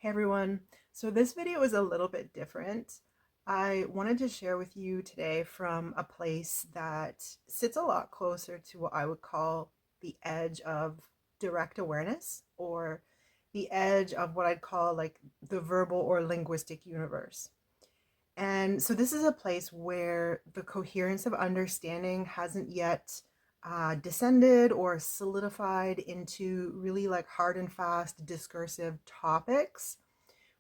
Hey everyone, so this video is a little bit different. I wanted to share with you today from a place that sits a lot closer to what I would call the edge of direct awareness, or the edge of what I'd call like the verbal or linguistic universe. And so this is a place where the coherence of understanding hasn't yet descended or solidified into really like hard and fast discursive topics,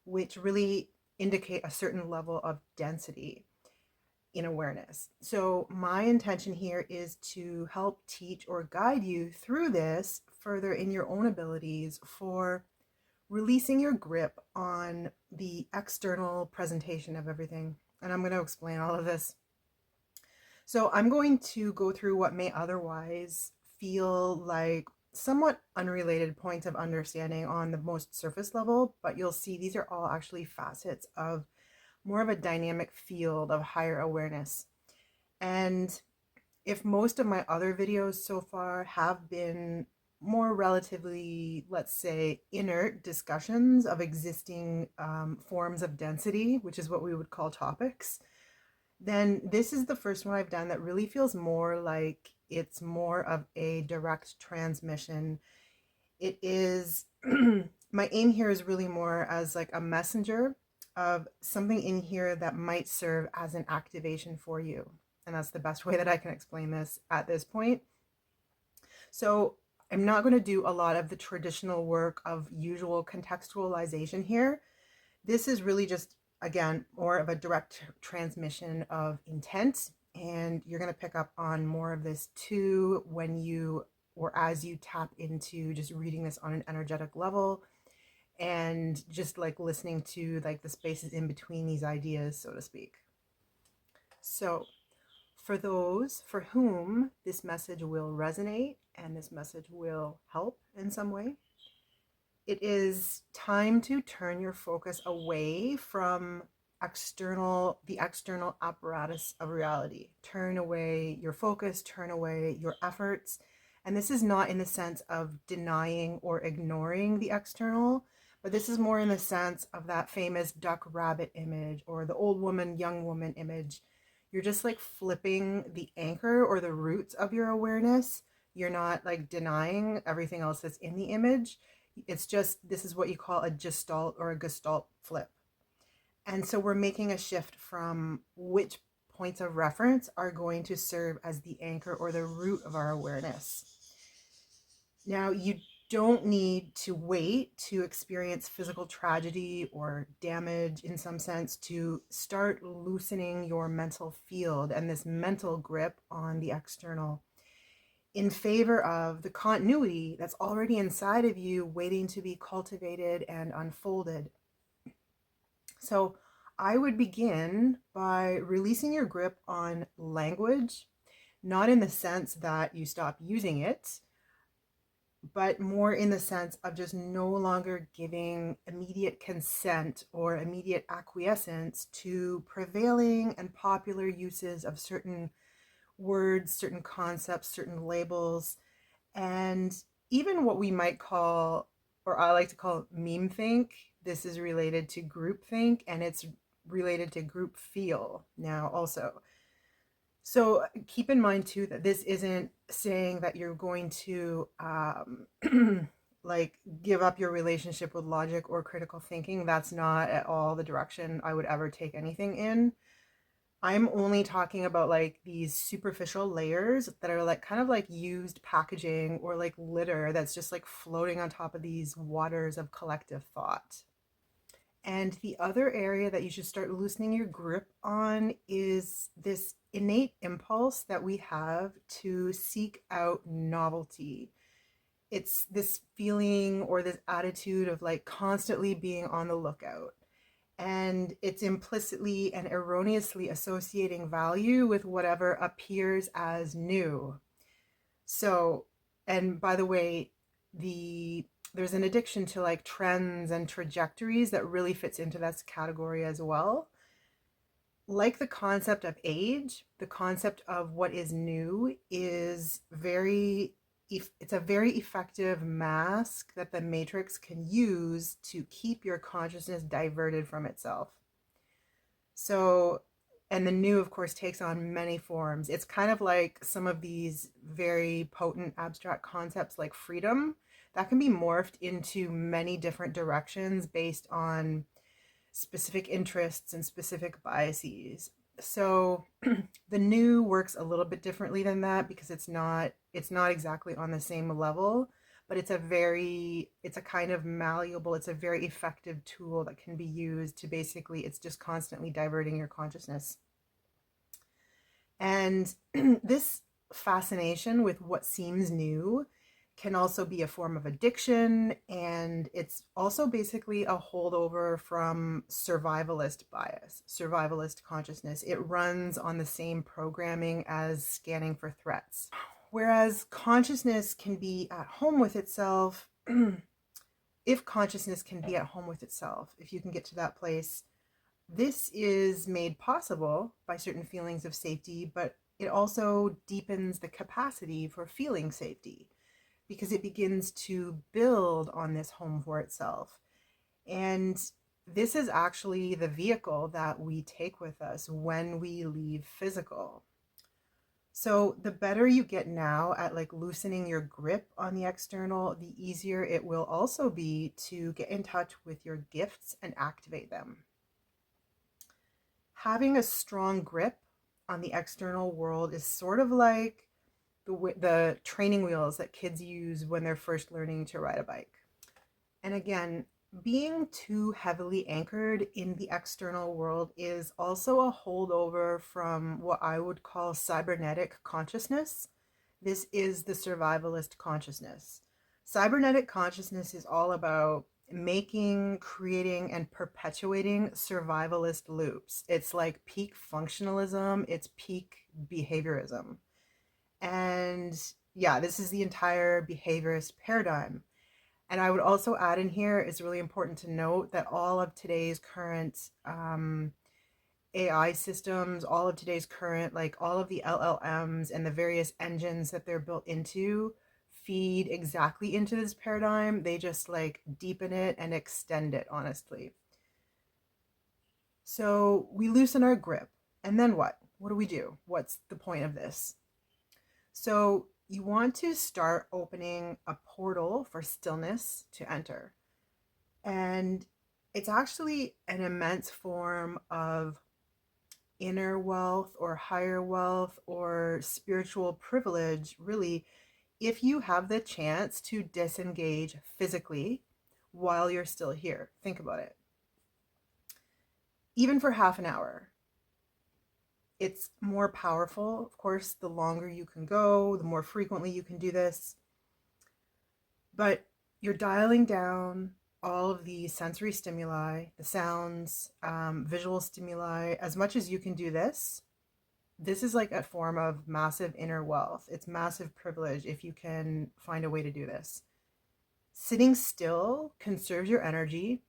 which really indicate a certain level of density in awareness. So, my intention here is to help teach or guide you through this further in your own abilities for releasing your grip on the external presentation of everything. And I'm going to explain all of this. So, I'm going to go through what may otherwise feel like somewhat unrelated points of understanding on the most surface level, but you'll see these are all actually facets of more of a dynamic field of higher awareness. And if most of my other videos so far have been more relatively, let's say, inert discussions of existing forms of density, which is what we would call topics, then this is the first one I've done that really feels more like it's more of a direct transmission. It is, my aim here is really more as like a messenger of something in here that might serve as an activation for you. And that's the best way that I can explain this at this point. So I'm not going to do a lot of the traditional work of usual contextualization here. This is really just, again, more of a direct transmission of intent. And you're going to pick up on more of this too when you or as you tap into just reading this on an energetic level and just like listening to like the spaces in between these ideas, so to speak. So, for those for whom this message will resonate and this message will help in some way, it is time to turn your focus away from the external apparatus of reality. Turn away your focus, turn away your efforts. And this is not in the sense of denying or ignoring the external, but this is more in the sense of that famous duck rabbit image or the old woman, young woman image. You're just like flipping the anchor or the roots of your awareness. You're not like denying everything else that's in the image. It's just, this is what you call a gestalt or a gestalt flip. And so we're making a shift from which points of reference are going to serve as the anchor or the root of our awareness. Now, you don't need to wait to experience physical tragedy or damage in some sense to start loosening your mental field and this mental grip on the external in favor of the continuity that's already inside of you waiting to be cultivated and unfolded. So I would begin by releasing your grip on language, not in the sense that you stop using it, but more in the sense of just no longer giving immediate consent or immediate acquiescence to prevailing and popular uses of certain words, certain concepts, certain labels, and even what we might call, or I like to call, meme think. This is related to group think and it's related to group feel now also. So keep in mind too that this isn't saying that you're going to like give up your relationship with logic or critical thinking. That's not at all the direction I would ever take anything in. I'm only talking about like these superficial layers that are like kind of like used packaging or like litter that's just like floating on top of these waters of collective thought. And the other area that you should start loosening your grip on is this innate impulse that we have to seek out novelty. It's this feeling or this attitude of like constantly being on the lookout. And it's implicitly and erroneously associating value with whatever appears as new. So, and by the way, there's an addiction to like trends and trajectories that really fits into this category as well. Like the concept of age, the concept of what is new is very it's a very effective mask that the matrix can use to keep your consciousness diverted from itself. So, and the new, of course, takes on many forms. It's kind of like some of these very potent abstract concepts like freedom that can be morphed into many different directions based on specific interests and specific biases. So the new works a little bit differently than that because it's not exactly on the same level, but it's a kind of malleable, it's a very effective tool that can be used to basically, it's just constantly diverting your consciousness. And this fascination with what seems new can also be a form of addiction, and it's also basically a holdover from survivalist bias, survivalist consciousness. It runs on the same programming as scanning for threats. Whereas consciousness can be at home with itself, if consciousness can be at home with itself, if you can get to that place, this is made possible by certain feelings of safety, but it also deepens the capacity for feeling safety because it begins to build on this home for itself. And this is actually the vehicle that we take with us when we leave physical. So the better you get now at like loosening your grip on the external, the easier it will also be to get in touch with your gifts and activate them. Having a strong grip on the external world is sort of like the training wheels that kids use when they're first learning to ride a bike. And again, being too heavily anchored in the external world is also a holdover from what I would call cybernetic consciousness. This is the survivalist consciousness. Cybernetic consciousness is all about making, creating, and perpetuating survivalist loops. It's like peak functionalism, it's peak behaviorism. And yeah, this is the entire behaviorist paradigm. And I would also add in here, it's really important to note that all of today's current AI systems, all of today's current, like all of the LLMs and the various engines that they're built into feed exactly into this paradigm. They just like deepen it and extend it, honestly. So we loosen our grip. And then what? What do we do? What's the point of this? So you want to start opening a portal for stillness to enter. And it's actually an immense form of inner wealth or higher wealth or spiritual privilege, really, if you have the chance to disengage physically while you're still here. Think about it. Even for half an hour. It's more powerful. Of course, the longer you can go, the more frequently you can do this. But you're dialing down all of the sensory stimuli, the sounds, visual stimuli. As much as you can do this, this is like a form of massive inner wealth. It's massive privilege if you can find a way to do this. Sitting still conserves your energy.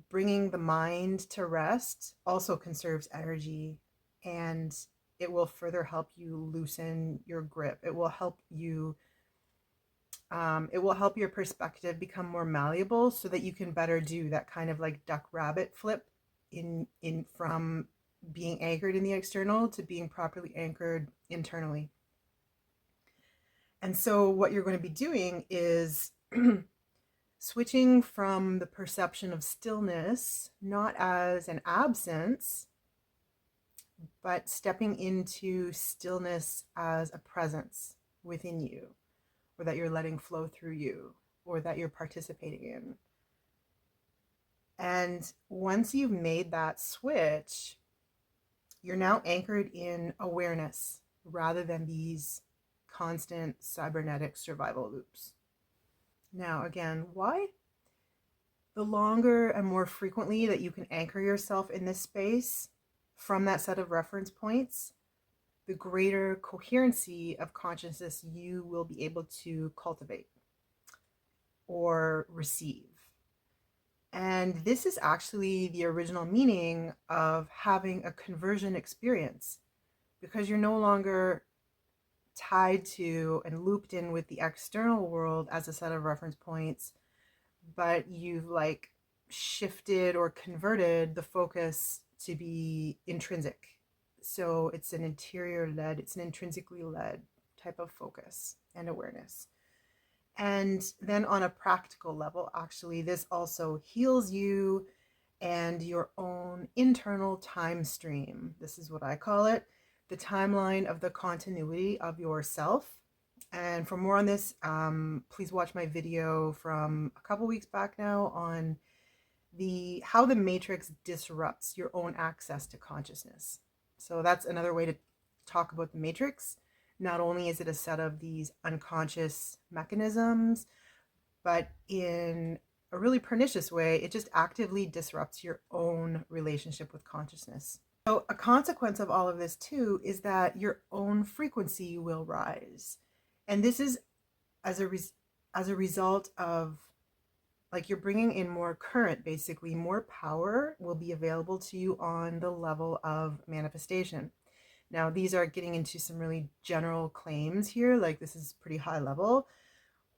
Bringing the mind to rest also conserves energy, and it will further help you loosen your grip. It will help you it will help your perspective become more malleable so that you can better do that kind of like duck rabbit flip in from being anchored in the external to being properly anchored internally. And so what you're going to be doing is switching from the perception of stillness, not as an absence, but stepping into stillness as a presence within you, or that you're letting flow through you, or that you're participating in. And once you've made that switch, you're now anchored in awareness rather than these constant cybernetic survival loops. Now, again, why? The longer and more frequently that you can anchor yourself in this space from that set of reference points, the greater coherency of consciousness you will be able to cultivate or receive. And this is actually the original meaning of having a conversion experience, because you're no longer tied to and looped in with the external world as a set of reference points, but you've like shifted or converted the focus to be intrinsic. So it's an interior led, it's an intrinsically led type of focus and awareness. And then on a practical level, actually, this also heals you and your own internal time stream. This is what I call it, the timeline of the continuity of yourself. And for more on this, please watch my video from a couple weeks back now on the how the matrix disrupts your own access to consciousness. So that's another way to talk about the matrix. Not only is it a set of these unconscious mechanisms, but in a really pernicious way, it just actively disrupts your own relationship with consciousness. So a consequence of all of this too is that your own frequency will rise. And this is as a result of like you're bringing in more current, basically more power will be available to you on the level of manifestation. Now, these are getting into some really general claims here, like this is pretty high level,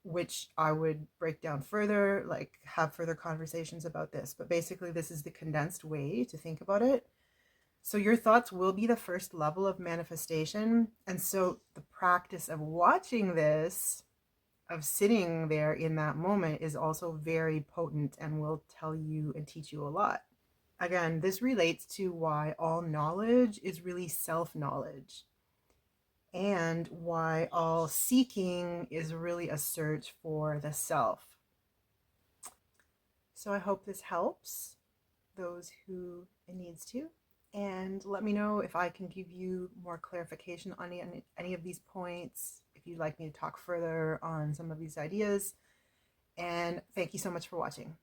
which I would break down further, like have further conversations about this. But basically, this is the condensed way to think about it. So your thoughts will be the first level of manifestation. And so the practice of watching this, of sitting there in that moment, is also very potent and will tell you and teach you a lot. Again, this relates to why all knowledge is really self-knowledge, and why all seeking is really a search for the self. So I hope this helps those who it needs to. And let me know if I can give you more clarification on any of these points, if you'd like me to talk further on some of these ideas. And thank you so much for watching.